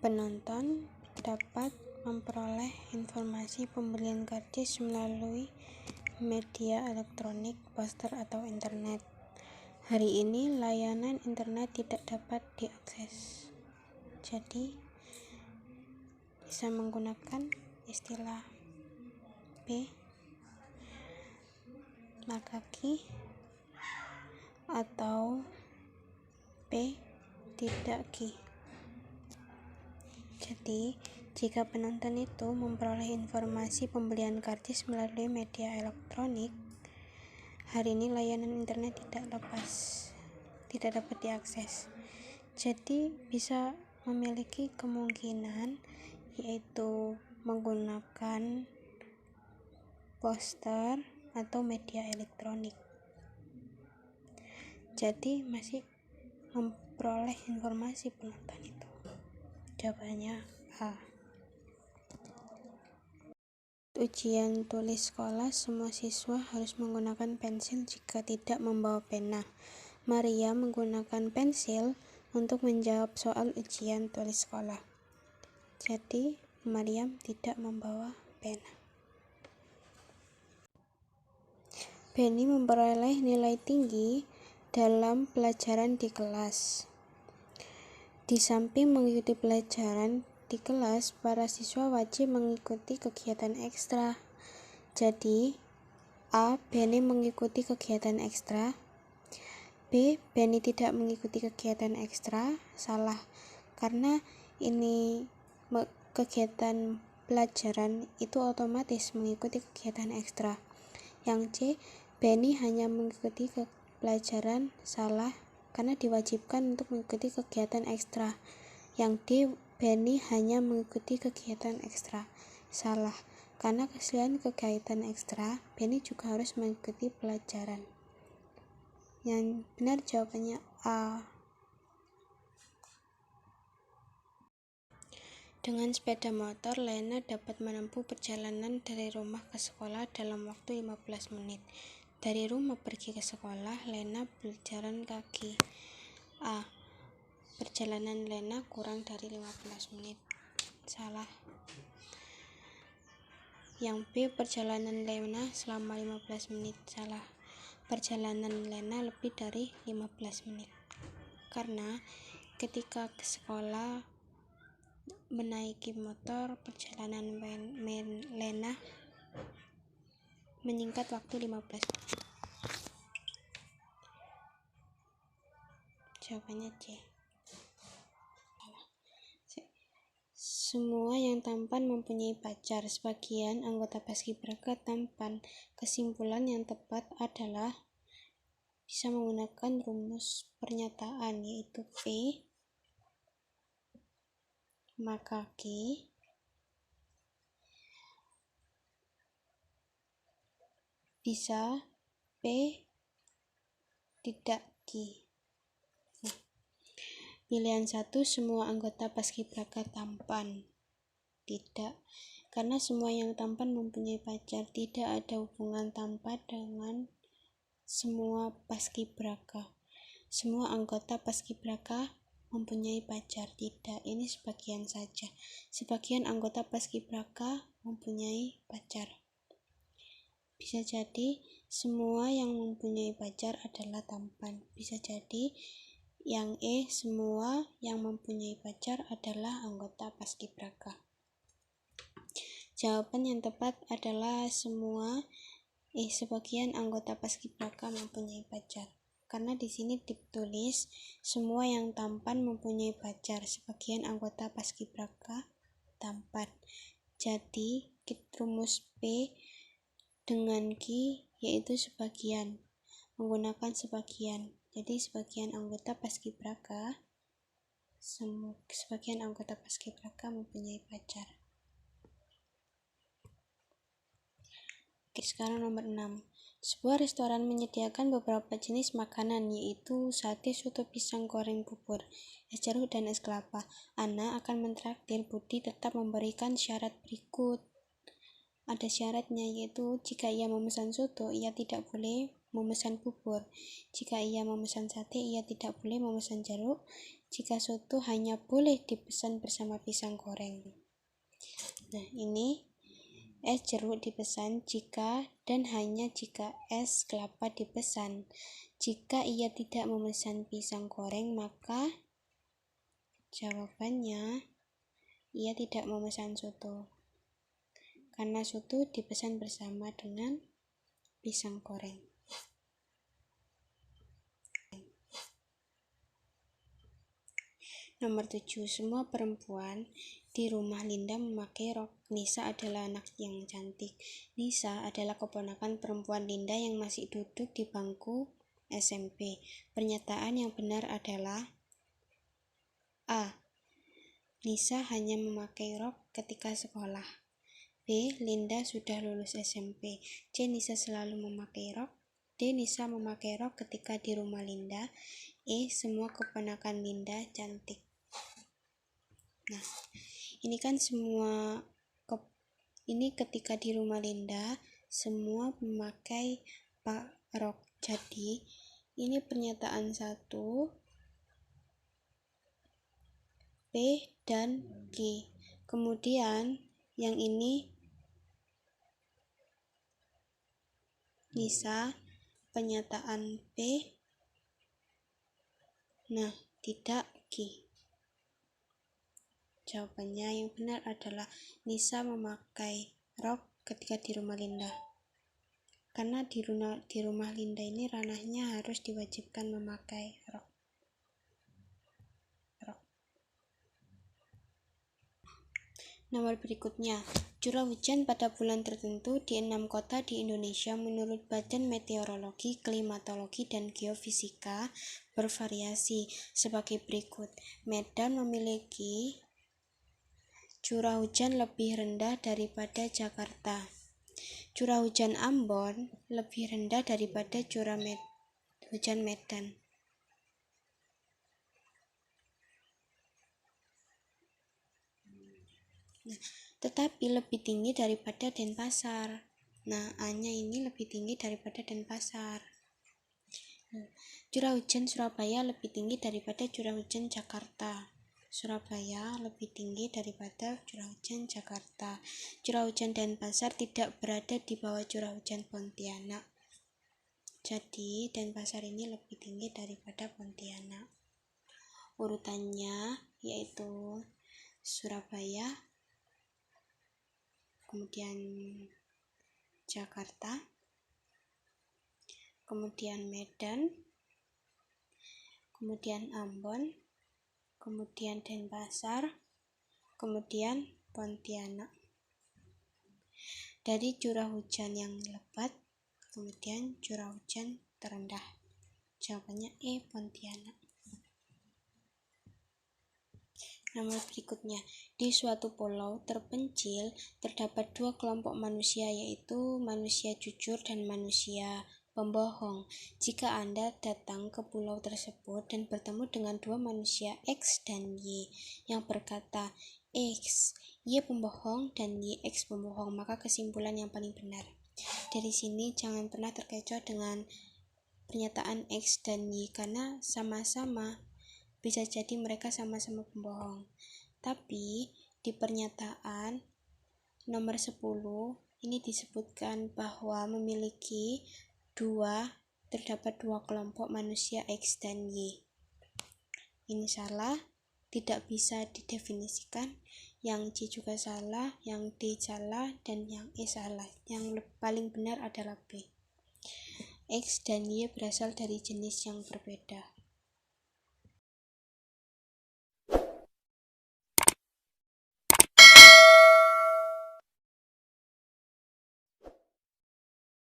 Penonton dapat memperoleh informasi pembelian karcis melalui media elektronik, poster, atau internet. Hari ini layanan internet tidak dapat diakses, jadi bisa menggunakan istilah P makaki atau P tidak ki. Jadi, jika penonton itu memperoleh informasi pembelian karcis melalui media elektronik, hari ini layanan internet tidak dapat diakses. Jadi, bisa memiliki kemungkinan yaitu menggunakan poster atau media elektronik. Jadi, masih memperoleh informasi penonton itu. Jawabannya A. Ujian tulis sekolah, semua siswa harus menggunakan pensil jika tidak membawa pena. Maria menggunakan pensil untuk menjawab soal ujian tulis sekolah. Jadi, Mariam tidak membawa pena. Benny memperoleh nilai tinggi dalam pelajaran di kelas. Di samping mengikuti pelajaran di kelas, para siswa wajib mengikuti kegiatan ekstra. Jadi, A. Benny mengikuti kegiatan ekstra. B. Benny tidak mengikuti kegiatan ekstra. Salah, karena ini kegiatan pelajaran itu otomatis mengikuti kegiatan ekstra. Yang C. Benny hanya mengikuti pelajaran. Salah, karena diwajibkan untuk mengikuti kegiatan ekstra. Yang D. Benny hanya mengikuti kegiatan ekstra. Salah, karena selain kegiatan ekstra, Benny juga harus mengikuti pelajaran. Yang benar jawabannya A. Dengan sepeda motor, Lena dapat menempuh perjalanan dari rumah ke sekolah dalam waktu 15 menit. Dari rumah pergi ke sekolah, Lena berjalan kaki. A. Perjalanan Lena kurang dari 15 menit. Salah. Yang B. Perjalanan Lena selama 15 menit. Salah. Perjalanan Lena lebih dari 15 menit. Karena ketika ke sekolah menaiki motor, perjalanan Lena menyingkat waktu 15 menit. Jawabannya C. Semua yang tampan mempunyai pacar. Sebagian anggota paskibraka tampan. Kesimpulan yang tepat adalah bisa menggunakan rumus pernyataan, yaitu P makaki bisa P tidak ki. Pilihan 1, semua anggota paskibraka tampan. Tidak, karena semua yang tampan mempunyai pacar. Tidak ada hubungan tampan dengan semua paskibraka. Semua anggota paskibraka mempunyai pacar. Tidak, ini sebagian saja. Sebagian anggota paskibraka mempunyai pacar. Bisa jadi semua yang mempunyai pacar adalah tampan. Bisa jadi yang E, semua yang mempunyai pacar adalah anggota paskibraka. Jawaban yang tepat adalah sebagian anggota paskibraka mempunyai pacar. Karena di sini ditulis semua yang tampan mempunyai pacar. Sebagian anggota paskibraka tampan. Jadi rumus P dengan Q yaitu sebagian. Menggunakan sebagian. Jadi sebagian anggota paskibraka mempunyai pacar. Oke, sekarang nomor 6. Sebuah restoran menyediakan beberapa jenis makanan, yaitu sate, soto, pisang goreng, bubur, es jeruk, dan es kelapa. Ana akan mentraktir. Budi tetap memberikan syarat berikut. Ada syaratnya, yaitu jika ia memesan soto, ia tidak boleh memesan bubur. Jika ia memesan sate, ia tidak boleh memesan jeruk. Jika soto hanya boleh dipesan bersama pisang goreng. Nah, ini es jeruk dipesan jika dan hanya jika es kelapa dipesan. Jika ia tidak memesan pisang goreng, maka jawabannya ia tidak memesan soto. Karena soto dipesan bersama dengan pisang goreng. Nomor 7. Semua perempuan di rumah Linda memakai rok. Nisa adalah anak yang cantik. Nisa adalah keponakan perempuan Linda yang masih duduk di bangku SMP. Pernyataan yang benar adalah A. Nisa hanya memakai rok ketika sekolah. B. Linda sudah lulus SMP. C. Nisa selalu memakai rok. D. Nisa memakai rok ketika di rumah Linda. E. Semua keponakan Linda cantik. Nah, ini kan ini ketika di rumah Linda semua memakai rok. Jadi ini pernyataan 1, B dan G. Kemudian yang ini Nisa, pernyataan B. Nah, tidak G. Jawabannya yang benar adalah Nisa memakai rok ketika di rumah Linda. Karena di rumah Linda ini ranahnya harus diwajibkan memakai rok. Nomor berikutnya, curah hujan pada bulan tertentu di 6 kota di Indonesia menurut Badan Meteorologi, Klimatologi, dan Geofisika bervariasi sebagai berikut. Medan memiliki curah hujan lebih rendah daripada Jakarta. Curah hujan Ambon lebih rendah daripada curah hujan Medan. Nah, tetapi lebih tinggi daripada Denpasar. Nah, A-nya ini lebih tinggi daripada Denpasar. Curah hujan Surabaya lebih tinggi daripada curah hujan Jakarta. Surabaya lebih tinggi daripada curah hujan Jakarta. Curah hujan Denpasar tidak berada di bawah curah hujan Pontianak. Jadi, Denpasar ini lebih tinggi daripada Pontianak. Urutannya yaitu Surabaya, kemudian Jakarta, kemudian Medan, kemudian Ambon, kemudian Denpasar, kemudian Pontianak. Dari curah hujan yang lebat, kemudian curah hujan terendah. Jawabannya E, Pontianak. Nomor berikutnya, di suatu pulau terpencil terdapat 2 kelompok manusia, yaitu manusia jujur dan manusia pembohong. Jika Anda datang ke pulau tersebut dan bertemu dengan 2 manusia X dan Y yang berkata X, Y pembohong dan Y X pembohong, maka kesimpulan yang paling benar. Dari sini jangan pernah terkecoh dengan pernyataan X dan Y karena sama-sama bisa jadi mereka sama-sama pembohong. Tapi di pernyataan nomor 10 ini disebutkan bahwa terdapat dua kelompok manusia X dan Y. Ini salah, tidak bisa didefinisikan. Yang C juga salah, yang D salah, dan yang E salah. Yang paling benar adalah B. X dan Y berasal dari jenis yang berbeda.